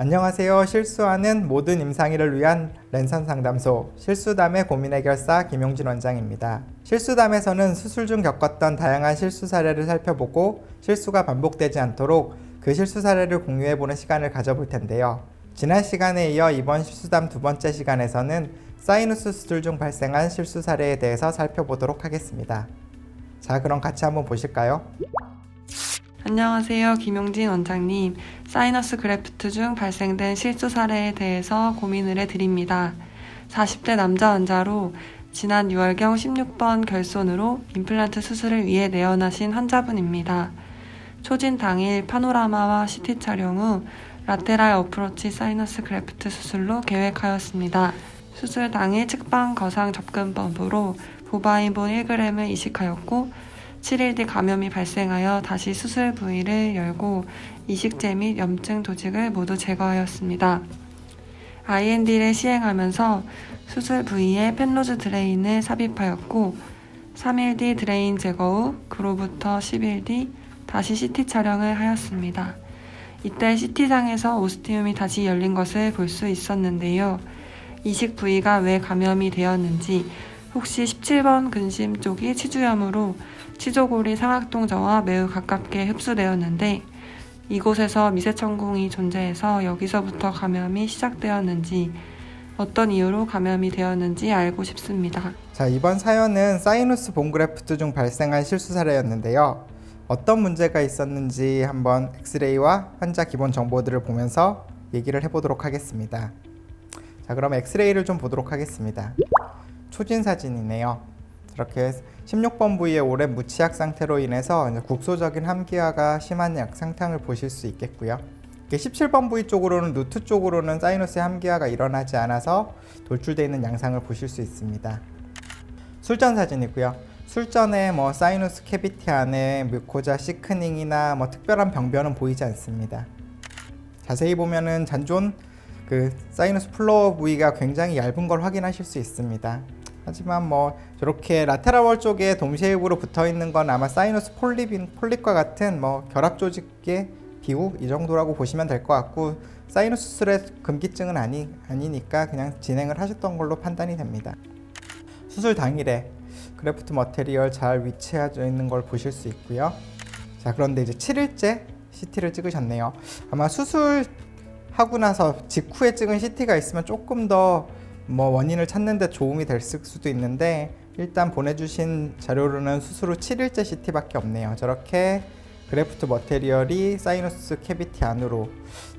안녕하세요. 실수하는 모든 임상의를 위한 랜선 상담소 실수담의 고민 해결사 김용진 원장입니다. 실수담에서는 수술 중 겪었던 다양한 실수 사례를 살펴보고 실수가 반복되지 않도록 그 실수 사례를 공유해보는 시간을 가져볼 텐데요. 지난 시간에 이어 이번 실수담 두 번째 시간에서는 사이누스 수술 중 발생한 실수 사례에 대해서 살펴보도록 하겠습니다. 자, 그럼 같이 한번 보실까요? 안녕하세요. 김용진 원장님. 사이너스 그래프트 중 발생된 실수 사례에 대해서 고민을 해드립니다. 40대 남자 환자로 지난 6월경 16번 결손으로 임플란트 수술을 위해 내원하신 환자분입니다. 초진 당일 파노라마와 CT 촬영 후 라테랄 어프로치 사이너스 그래프트 수술로 계획하였습니다. 수술 당일 측방 거상 접근법으로 보바인본 1g을 이식하였고 7일 뒤 감염이 발생하여 다시 수술 부위를 열고 이식제 및 염증 조직을 모두 제거하였습니다. IND를 시행하면서 수술 부위에 펜로즈 드레인을 삽입하였고 3일 뒤 드레인 제거 후 그로부터 10일 뒤 다시 CT 촬영을 하였습니다. 이때 CT상에서 오스티움이 다시 열린 것을 볼 수 있었는데요. 이식 부위가 왜 감염이 되었는지 혹시 17번 근심 쪽이 치주염으로 치조골이 상악동저와 매우 가깝게 흡수되었는데 이곳에서 미세천궁이 존재해서 여기서부터 감염이 시작되었는지 어떤 이유로 감염이 되었는지 알고 싶습니다. 자, 이번 사연은 사이누스 본그래프트 중 발생한 실수 사례였는데요. 어떤 문제가 있었는지 한번 엑스레이와 환자 기본 정보들을 보면서 얘기를 해보도록 하겠습니다. 자, 그럼 엑스레이를 좀 보도록 하겠습니다. 초진 사진이네요. 이렇게 16번 부위의 오랜 무치약 상태로 인해서 국소적인 함기화가 심한 상탕을 보실 수 있겠고요. 17번 부위 쪽으로는 루트 쪽으로는 사이너스의 함기화가 일어나지 않아서 돌출되어 있는 양상을 보실 수 있습니다. 술전 사진이고요. 술전에 사이너스 캐비티 안에 뮤코자 시크닝이나 특별한 병변은 보이지 않습니다. 자세히 보면은 잔존 사이너스 플로어 부위가 굉장히 얇은 걸 확인하실 수 있습니다. 하지만 저렇게 라테랄 월 쪽에 동시에입으로 붙어 있는 건 아마 사이너스 폴립과 같은 결합 조직의 비우 이 정도라고 보시면 될 것 같고 사이너스 수술의 금기증은 아니니까 그냥 진행을 하셨던 걸로 판단이 됩니다. 수술 당일에 그래프트 머테리얼 잘 위치해져 있는 걸 보실 수 있고요. 자, 그런데 이제 7일째 CT를 찍으셨네요. 아마 수술하고 나서 직후에 찍은 CT가 있으면 조금 더 원인을 찾는 데 도움이 될 수도 있는데 일단 보내주신 자료로는 수술 후 7일째 CT밖에 없네요. 저렇게 그래프트 머테리얼이 사이너스 캐비티 안으로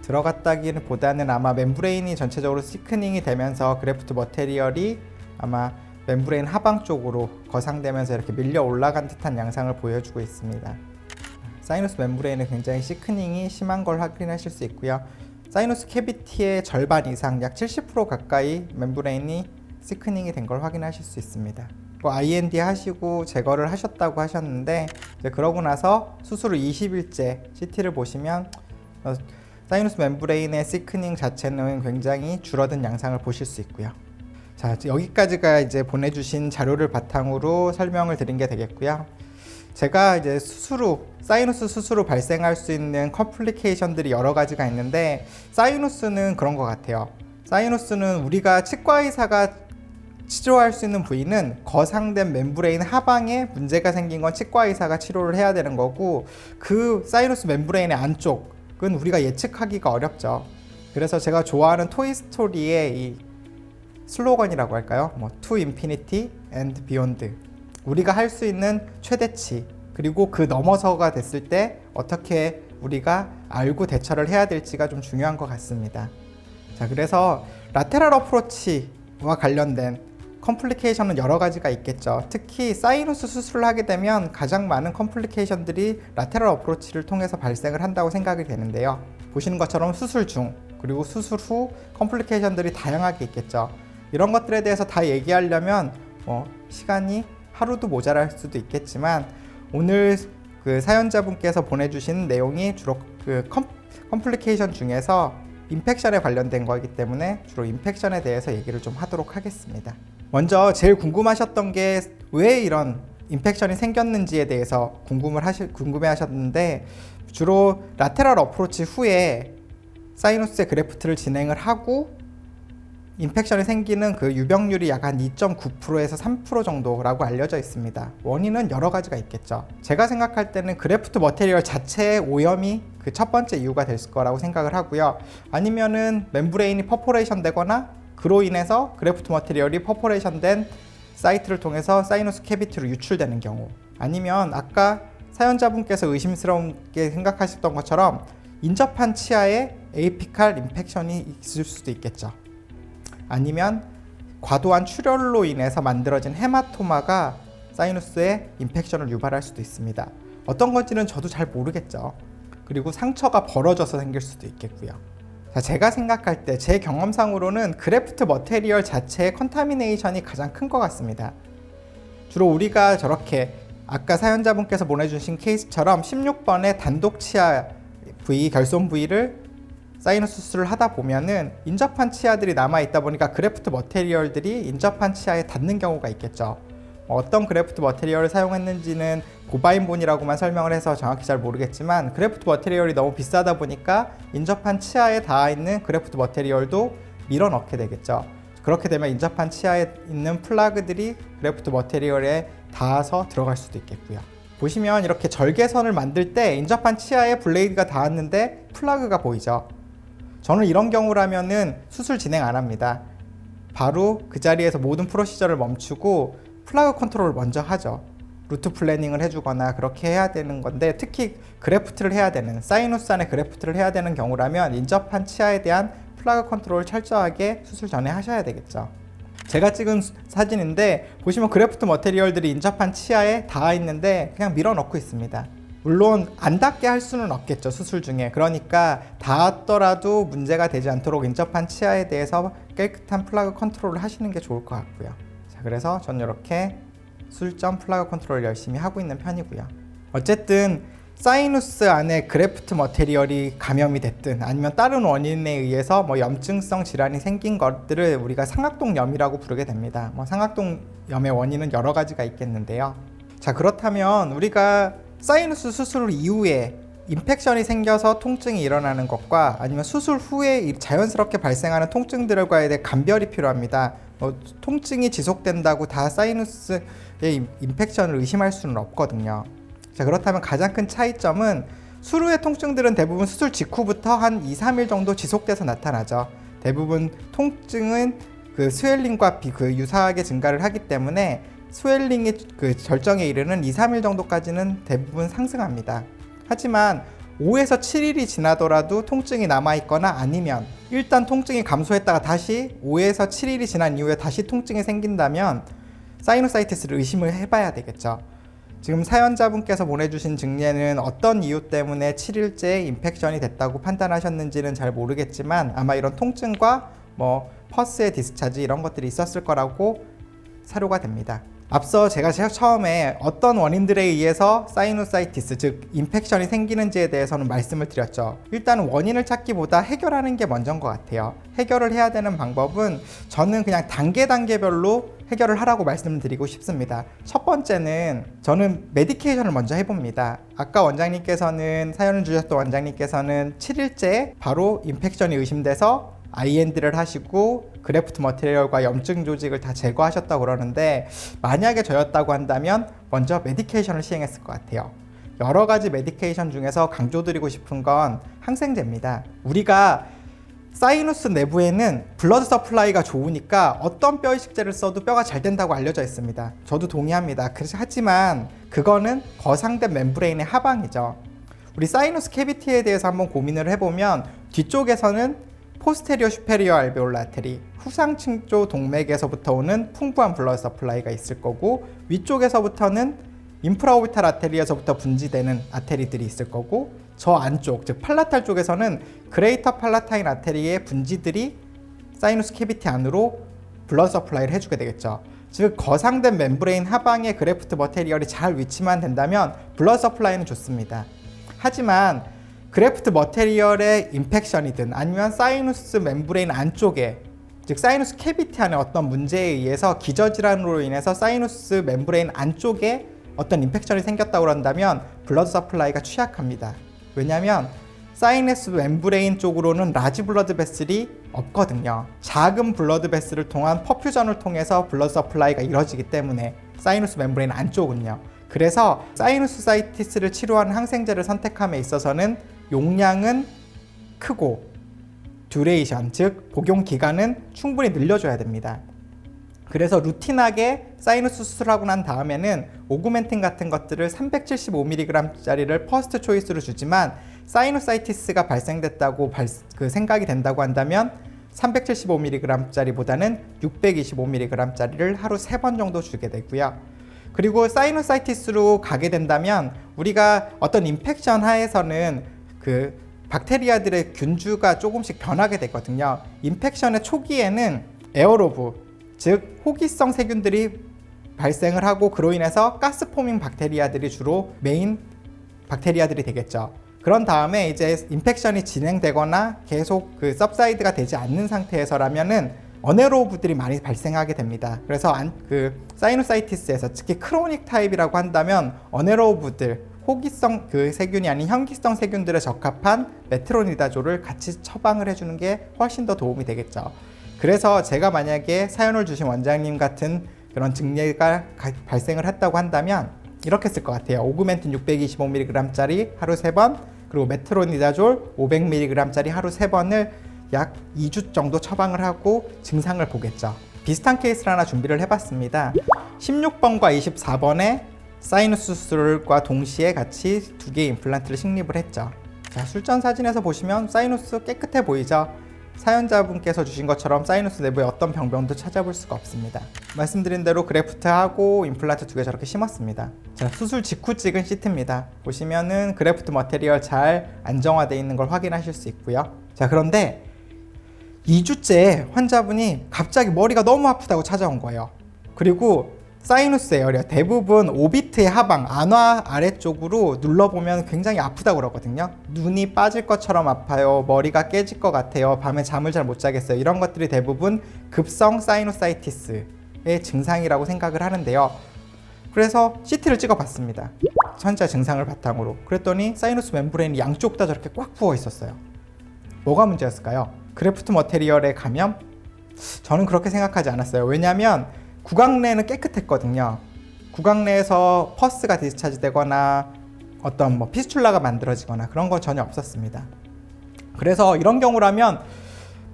들어갔다기보다는 아마 멤브레인이 전체적으로 시크닝이 되면서 그래프트 머테리얼이 아마 멤브레인 하방 쪽으로 거상되면서 이렇게 밀려 올라간 듯한 양상을 보여주고 있습니다. 사이너스 멤브레인은 굉장히 시크닝이 심한 걸 확인하실 수 있고요. 사이너스 캐비티의 절반 이상 약 70% 가까이 멤브레인이 시크닝이 된 걸 확인하실 수 있습니다. IND 하시고 제거를 하셨다고 하셨는데 이제 그러고 나서 수술 후 20일째 CT를 보시면 사이너스 멤브레인의 시크닝 자체는 굉장히 줄어든 양상을 보실 수 있고요. 자, 여기까지가 이제 보내주신 자료를 바탕으로 설명을 드린 게 되겠고요. 제가 이제 사이누스 수술 후 발생할 수 있는 컴플리케이션들이 여러 가지가 있는데 사이누스는 그런 것 같아요. 사이누스는 우리가 치과의사가 치료할 수 있는 부위는 거상된 멤브레인 하방에 문제가 생긴 건 치과의사가 치료를 해야 되는 거고 그 사이누스 멤브레인의 안쪽은 우리가 예측하기가 어렵죠. 그래서 제가 좋아하는 토이스토리의 이 슬로건이라고 할까요? To Infinity and Beyond. 우리가 할 수 있는 최대치 그리고 그 넘어서가 됐을 때 어떻게 우리가 알고 대처를 해야 될지가 좀 중요한 것 같습니다. 자, 그래서 라테랄 어프로치와 관련된 컴플리케이션은 여러 가지가 있겠죠. 특히 사이누스 수술을 하게 되면 가장 많은 컴플리케이션들이 라테랄 어프로치를 통해서 발생을 한다고 생각이 되는데요. 보시는 것처럼 수술 중 그리고 수술 후 컴플리케이션들이 다양하게 있겠죠. 이런 것들에 대해서 다 얘기하려면 시간이 하루도 모자랄 수도 있겠지만 오늘 사연자분께서 보내주신 내용이 주로 컴플리케이션 중에서 인펙션에 관련된 거기 때문에 주로 인펙션에 대해서 얘기를 좀 하도록 하겠습니다. 먼저 제일 궁금하셨던 게 왜 이런 인펙션이 생겼는지에 대해서 궁금해 하셨는데 주로 라테랄 어프로치 후에 사이누스의 그래프트를 진행을 하고 인펙션이 생기는 그 유병률이 약 한 2.9%에서 3% 정도라고 알려져 있습니다. 원인은 여러 가지가 있겠죠. 제가 생각할 때는 그래프트 머테리얼 자체의 오염이 그 첫 번째 이유가 될 거라고 생각을 하고요. 아니면은 멤브레인이 퍼포레이션 되거나 그로 인해서 그래프트 머테리얼이 퍼포레이션 된 사이트를 통해서 사이너스 캐비티로 유출되는 경우, 아니면 아까 사연자분께서 의심스럽게 생각하셨던 것처럼 인접한 치아에 에이피칼 인펙션이 있을 수도 있겠죠. 아니면 과도한 출혈로 인해서 만들어진 헤마토마가 사이누스에 인펙션을 유발할 수도 있습니다. 어떤 건지는 저도 잘 모르겠죠. 그리고 상처가 벌어져서 생길 수도 있겠고요. 자, 제가 생각할 때 제 경험상으로는 그래프트 머테리얼 자체의 컨타미네이션이 가장 큰 것 같습니다. 주로 우리가 저렇게 아까 사연자분께서 보내주신 케이스처럼 16번의 단독 치아 부위, 결손 부위를 사이너스 수술을 하다 보면은 인접한 치아들이 남아있다 보니까 그래프트 머테리얼들이 인접한 치아에 닿는 경우가 있겠죠. 어떤 그래프트 머테리얼을 사용했는지는 보바인본이라고만 설명을 해서 정확히 잘 모르겠지만, 그래프트 머테리얼이 너무 비싸다 보니까 인접한 치아에 닿아있는 그래프트 머테리얼도 밀어넣게 되겠죠. 그렇게 되면 인접한 치아에 있는 플라그들이 그래프트 머테리얼에 닿아서 들어갈 수도 있겠고요. 보시면 이렇게 절개선을 만들 때 인접한 치아에 블레이드가 닿았는데 플라그가 보이죠. 저는 이런 경우라면은 수술 진행 안 합니다. 바로 그 자리에서 모든 프로시저를 멈추고 플라그 컨트롤을 먼저 하죠. 루트 플래닝을 해주거나 그렇게 해야 되는 건데, 특히 그래프트를 해야 되는, 사이누스 안에 그래프트를 해야 되는 경우라면 인접한 치아에 대한 플라그 컨트롤을 철저하게 수술 전에 하셔야 되겠죠. 제가 찍은 사진인데 보시면 그래프트 머테리얼들이 인접한 치아에 닿아 있는데 그냥 밀어넣고 있습니다. 물론 안 닿게 할 수는 없겠죠, 수술 중에. 그러니까 닿았더라도 문제가 되지 않도록 인접한 치아에 대해서 깨끗한 플라그 컨트롤을 하시는 게 좋을 것 같고요. 자, 그래서 전 이렇게 수술점 플라그 컨트롤을 열심히 하고 있는 편이고요. 어쨌든 사이누스 안에 그래프트 머테리얼이 감염이 됐든 아니면 다른 원인에 의해서 염증성 질환이 생긴 것들을 우리가 상악동염이라고 부르게 됩니다. 상악동염의 원인은 여러 가지가 있겠는데요. 자, 그렇다면 우리가 사이누스 수술 이후에 인펙션이 생겨서 통증이 일어나는 것과 아니면 수술 후에 자연스럽게 발생하는 통증들과에 대해 감별이 필요합니다. 통증이 지속된다고 다 사이누스의 인펙션을 의심할 수는 없거든요. 자, 그렇다면 가장 큰 차이점은 수술 후의 통증들은 대부분 수술 직후부터 한 2-3일 정도 지속돼서 나타나죠. 대부분 통증은 그 스웰링과 유사하게 증가를 하기 때문에 스웰링의 그 절정에 이르는 2-3일 정도까지는 대부분 상승합니다. 하지만 5에서 7일이 지나더라도 통증이 남아있거나 아니면 일단 통증이 감소했다가 다시 5에서 7일이 지난 이후에 다시 통증이 생긴다면 사이노사이티스를 의심을 해봐야 되겠죠. 지금 사연자분께서 보내주신 증례는 어떤 이유 때문에 7일째 인펙션이 됐다고 판단하셨는지는 잘 모르겠지만 아마 이런 통증과 퍼스의 디스차지 이런 것들이 있었을 거라고 사료가 됩니다. 앞서 제가 처음에 어떤 원인들에 의해서 사이노사이티스, 즉 인펙션이 생기는지에 대해서는 말씀을 드렸죠. 일단 원인을 찾기보다 해결하는 게 먼저인 것 같아요. 해결을 해야 되는 방법은 저는 그냥 단계별로 해결을 하라고 말씀드리고 싶습니다. 첫 번째는 저는 메디케이션을 먼저 해봅니다. 아까 사연을 주셨던 원장님께서는 7일째 바로 인펙션이 의심돼서 IND를 하시고 그래프트 머티리얼과 염증 조직을 다 제거하셨다고 그러는데, 만약에 저였다고 한다면 먼저 메디케이션을 시행했을 것 같아요. 여러 가지 메디케이션 중에서 강조드리고 싶은 건 항생제입니다. 우리가 사이누스 내부에는 블러드 서플라이가 좋으니까 어떤 뼈 이식제를 써도 뼈가 잘 된다고 알려져 있습니다. 저도 동의합니다. 하지만 그거는 거상된 멤브레인의 하방이죠. 우리 사이누스 캐비티에 대해서 한번 고민을 해보면 뒤쪽에서는 포스테리어 슈페리어 알베올라 아테리, 후상층조 동맥에서부터 오는 풍부한 블러드 서플라이가 있을 거고, 위쪽에서부터는 인프라오비탈 아테리에서부터 분지되는 아테리들이 있을 거고, 저 안쪽, 즉 팔라탈 쪽에서는 그레이터 팔라타인 아테리의 분지들이 사이누스 캐비티 안으로 블러드 서플라이를 해주게 되겠죠. 즉 거상된 멤브레인 하방에 그래프트 머테리얼이 잘 위치만 된다면 블러드 서플라이는 좋습니다. 하지만 그래프트 머테리얼의 인펙션이든 아니면 사이누스 멤브레인 안쪽에, 즉 사이누스 캐비티 안에 어떤 문제에 의해서 기저질환으로 인해서 사이누스 멤브레인 안쪽에 어떤 인펙션이 생겼다고 한다면 블러드 서플라이가 취약합니다. 왜냐하면 사이너스 멤브레인 쪽으로는 라지 블러드 베슬이 없거든요. 작은 블러드 베슬을 통한 퍼퓨전을 통해서 블러드 서플라이가 이루어지기 때문에 사이너스 멤브레인 안쪽은요. 그래서 사이누스사이티스를 치료하는 항생제를 선택함에 있어서는 용량은 크고 듀레이션, 즉 복용 기간은 충분히 늘려줘야 됩니다. 그래서 루틴하게 사이너스 수술하고 난 다음에는 오구멘틴 같은 것들을 375mg짜리를 퍼스트 초이스로 주지만 사이누사이티스가 발생됐다고 생각이 된다고 한다면 375mg짜리보다는 625mg짜리를 하루 3번 정도 주게 되고요. 그리고 사이누사이티스로 가게 된다면 우리가 어떤 인펙션 하에서는 그 박테리아들의 균주가 조금씩 변하게 되거든요. 인펙션의 초기에는 에어로브, 즉 호기성 세균들이 발생을 하고 그로 인해서 가스포밍 박테리아들이 주로 메인 박테리아들이 되겠죠. 그런 다음에 이제 인펙션이 진행되거나 계속 그 सब사이드가 되지 않는 상태에서라면은 어네로브들이 많이 발생하게 됩니다. 그래서 사이누사이티스에서 특히 크로닉 타입이라고 한다면 어네로브들, 호기성 그 세균이 아닌 현기성 세균들에 적합한 메트로니다졸을 같이 처방을 해주는 게 훨씬 더 도움이 되겠죠. 그래서 제가 만약에 사연을 주신 원장님 같은 그런 증례가 발생을 했다고 한다면 이렇게 쓸 것 같아요. 오구멘틴 625mg짜리 하루 3번, 그리고 메트로니다졸 500mg짜리 하루 3번을 약 2주 정도 처방을 하고 증상을 보겠죠. 비슷한 케이스를 하나 준비를 해봤습니다. 16번과 24번에 사이누스 수술과 동시에 같이 2개의 임플란트를 식립을 했죠. 자, 술전 사진에서 보시면 사이누스 깨끗해 보이죠? 사연자분께서 주신 것처럼 사이누스 내부에 어떤 병변도 찾아볼 수가 없습니다. 말씀드린 대로 그래프트하고 임플란트 2개 저렇게 심었습니다. 자, 수술 직후 찍은 CT입니다. 보시면은 그래프트 머테리얼 잘 안정화되어 있는 걸 확인하실 수 있고요. 자, 그런데 2주째 환자분이 갑자기 머리가 너무 아프다고 찾아온 거예요. 그리고 사이누스 에어리어 대부분 오비트의 하방, 안화 아래쪽으로 눌러보면 굉장히 아프다고 그러거든요. 눈이 빠질 것처럼 아파요, 머리가 깨질 것 같아요, 밤에 잠을 잘 못 자겠어요. 이런 것들이 대부분 급성 사이누사이티스의 증상이라고 생각을 하는데요. 그래서 CT를 찍어봤습니다. 환자 증상을 바탕으로. 그랬더니 사이누스 멤브레인이 양쪽 다 저렇게 꽉 부어 있었어요. 뭐가 문제였을까요? 그래프트 머테리얼의 감염? 저는 그렇게 생각하지 않았어요. 왜냐하면 구강내는 깨끗했거든요. 구강내에서 퍼스가 디스차지 되거나 어떤 피스툴라가 만들어지거나 그런 건 전혀 없었습니다. 그래서 이런 경우라면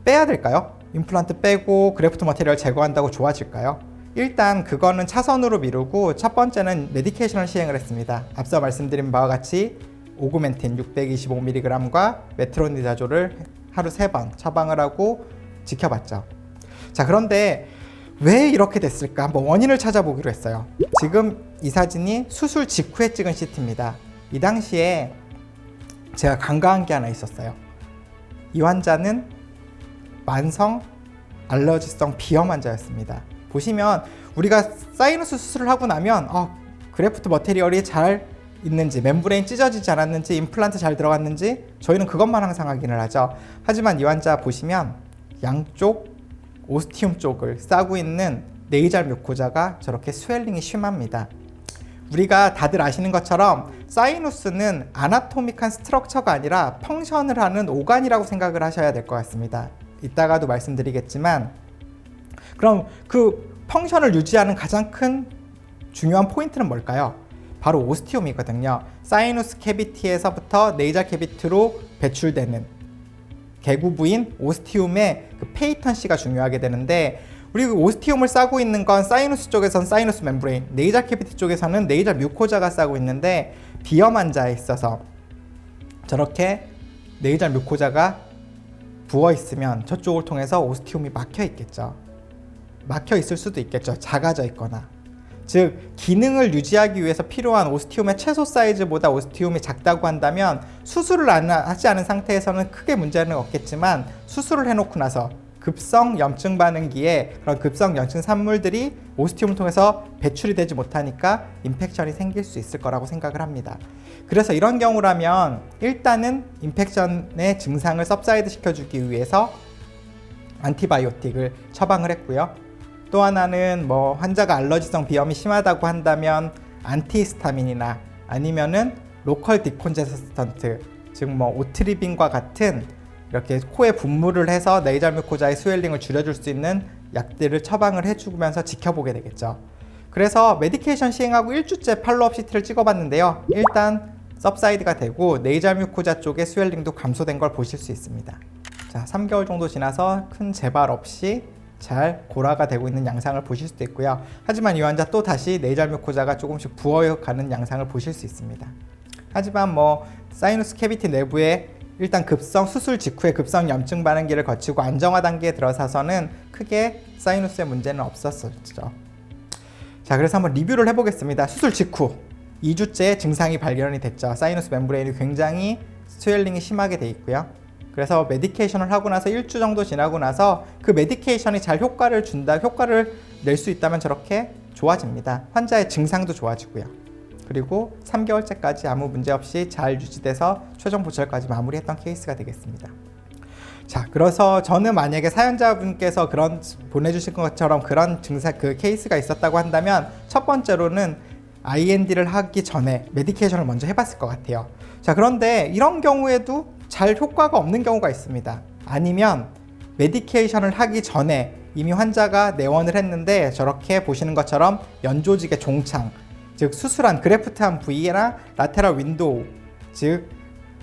빼야 될까요? 임플란트 빼고 그래프트 머테리얼 제거한다고 좋아질까요? 일단 그거는 차선으로 미루고 첫 번째는 메디케이션을 시행을 했습니다. 앞서 말씀드린 바와 같이 오구멘틴 625mg과 메트로니다졸을 하루 3번 처방을 하고 지켜봤죠. 자, 그런데 왜 이렇게 됐을까? 한번 원인을 찾아보기로 했어요. 지금 이 사진이 수술 직후에 찍은 CT입니다. 이 당시에 제가 간과한 게 하나 있었어요. 이 환자는 만성 알러지성 비염 환자였습니다. 보시면 우리가 사이너스 수술을 하고 나면 그래프트 머테리얼이 잘 있는지, 멤브레인 찢어지지 않았는지, 임플란트 잘 들어갔는지 저희는 그것만 항상 확인을 하죠. 하지만 이 환자 보시면 양쪽 오스티움 쪽을 싸고 있는 네이잘 뮤코자가 저렇게 스웰링이 심합니다. 우리가 다들 아시는 것처럼 사이누스는 아나토믹한 스트럭처가 아니라 펑션을 하는 오간이라고 생각을 하셔야 될 것 같습니다. 이따가도 말씀드리겠지만, 그럼 그 펑션을 유지하는 가장 큰 중요한 포인트는 뭘까요? 바로 오스티움이거든요. 사이누스 캐비티에서부터 네이잘 캐비티로 배출되는 개구 부인 오스티움의 그 페이턴시가 중요하게 되는데, 우리 오스티움을 싸고 있는 건 사이누스 쪽에서는 사이누스 멤브레인, 네이잘 캐비티 쪽에서는 네이잘 뮤코자가 싸고 있는데, 비염 환자에 있어서 저렇게 네이잘 뮤코자가 부어 있으면 저쪽을 통해서 오스티움이 막혀 있겠죠. 막혀 있을 수도 있겠죠. 작아져 있거나. 즉 기능을 유지하기 위해서 필요한 오스티움의 최소 사이즈보다 오스티움이 작다고 한다면 수술을 하지 않은 상태에서는 크게 문제는 없겠지만, 수술을 해놓고 나서 급성 염증 반응기에 그런 급성 염증 산물들이 오스티움을 통해서 배출이 되지 못하니까 인펙션이 생길 수 있을 거라고 생각을 합니다. 그래서 이런 경우라면 일단은 인펙션의 증상을 सब사이드 시켜주기 위해서 안티바이오틱을 처방을 했고요. 또 하나는 환자가 알러지성 비염이 심하다고 한다면 안티히스타민이나 아니면은 로컬 디콘제스턴트, 즉 뭐 오트리빈과 같은 이렇게 코에 분무를 해서 네이절 뮤코자의 스웰링을 줄여줄 수 있는 약들을 처방을 해주면서 지켜보게 되겠죠. 그래서 메디케이션 시행하고 1주째 팔로업 CT를 찍어봤는데요. 일단 सब사이드가 되고 네이절 뮤코자 쪽의 스웰링도 감소된 걸 보실 수 있습니다. 자, 3개월 정도 지나서 큰 재발 없이 잘 고라가 되고 있는 양상을 보실 수도 있고요. 하지만 이 환자 또 다시 네이절 뮤코자가 조금씩 부어가는 양상을 보실 수 있습니다. 하지만 뭐 사이너스 캐비티 내부에 일단 수술 직후에 급성 염증 반응기를 거치고 안정화 단계에 들어서서는 크게 사이너스의 문제는 없었었죠. 자, 그래서 한번 리뷰를 해보겠습니다. 수술 직후 2주째 증상이 발견이 됐죠. 사이너스 멤브레인이 굉장히 스웰링이 심하게 돼 있고요. 그래서 메디케이션을 하고 나서 1주 정도 지나고 나서 그 메디케이션이 잘 효과를 낼 수 있다면 저렇게 좋아집니다. 환자의 증상도 좋아지고요. 그리고 3개월째까지 아무 문제 없이 잘 유지돼서 최종 보철까지 마무리했던 케이스가 되겠습니다. 자, 그래서 저는 만약에 사연자분께서 보내주신 것처럼 그런 케이스가 있었다고 한다면 첫 번째로는 IND를 하기 전에 메디케이션을 먼저 해봤을 것 같아요. 자, 그런데 이런 경우에도 잘 효과가 없는 경우가 있습니다. 아니면 메디케이션을 하기 전에 이미 환자가 내원을 했는데 저렇게 보시는 것처럼 연조직의 종창, 즉 수술한 그래프트한 부위나 라테럴 윈도우, 즉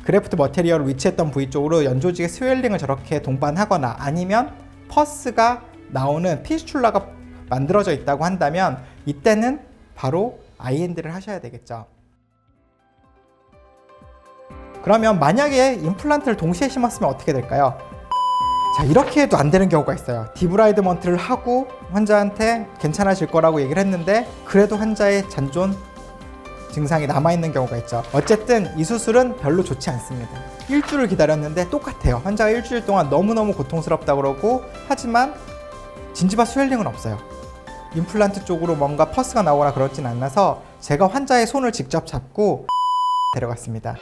그래프트 머테리얼을 위치했던 부위 쪽으로 연조직의 스웰링을 저렇게 동반하거나 아니면 퍼스가 나오는 피스출라가 만들어져 있다고 한다면 이때는 바로 IND를 하셔야 되겠죠. 그러면 만약에 임플란트를 동시에 심었으면 어떻게 될까요? 자, 이렇게 해도 안 되는 경우가 있어요. 디브라이드먼트를 하고 환자한테 괜찮아질 거라고 얘기를 했는데 그래도 환자의 잔존 증상이 남아있는 경우가 있죠. 어쨌든 이 수술은 별로 좋지 않습니다. 일주를 기다렸는데 똑같아요. 환자가 일주일 동안 너무너무 고통스럽다고 그러고 하지만 진지바 스웰링은 없어요. 임플란트 쪽으로 뭔가 퍼스가 나오거나 그러진 않아서 제가 환자의 손을 직접 잡고 데려갔습니다.